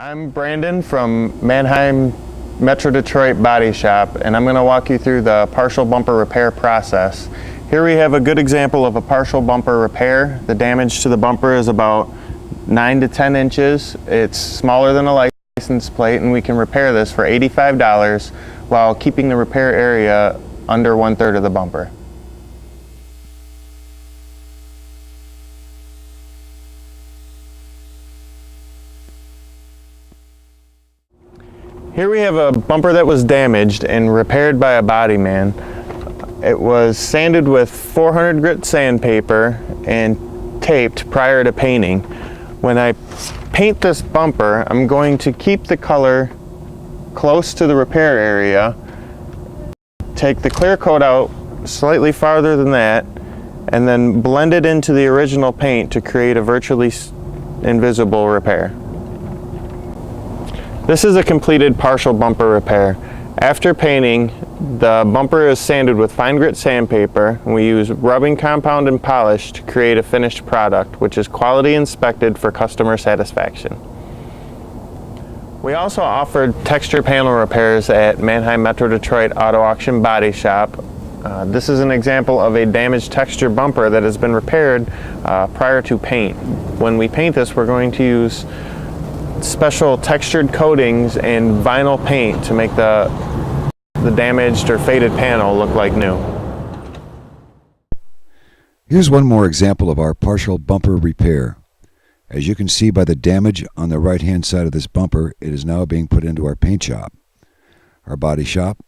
I'm Brandon from Manheim Metro Detroit Body Shop, and I'm going to walk you through the partial bumper repair process. Here we have a good example of a partial bumper repair. The damage to the bumper is about 9 to 10 inches. It's smaller than a license plate, and we can repair this for $85 while keeping the repair area under 1/3 of the bumper. Here we have a bumper that was damaged and repaired by a body man. It was sanded with 400 grit sandpaper and taped prior to painting. When I paint this bumper, I'm going to keep the color close to the repair area, take the clear coat out slightly farther than that, and then blend it into the original paint to create a virtually invisible repair. This is a completed partial bumper repair. After painting, the bumper is sanded with fine grit sandpaper, and we use rubbing compound and polish to create a finished product, which is quality inspected for customer satisfaction. We also offered texture panel repairs at Manheim Metro Detroit Auto Auction Body Shop. This is an example of a damaged texture bumper that has been repaired prior to paint. When we paint this, we're going to use special textured coatings and vinyl paint to make the damaged or faded panel look like new. Here's one more example of our partial bumper repair. As you can see by the damage on the right hand side of this bumper, it is now being put into our paint shop, our body shop,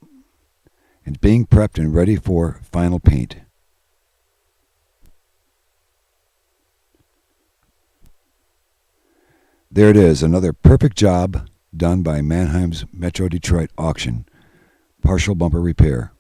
and being prepped and ready for final paint. There it is, another perfect job done by Manheim's Metro Detroit auction, partial bumper repair.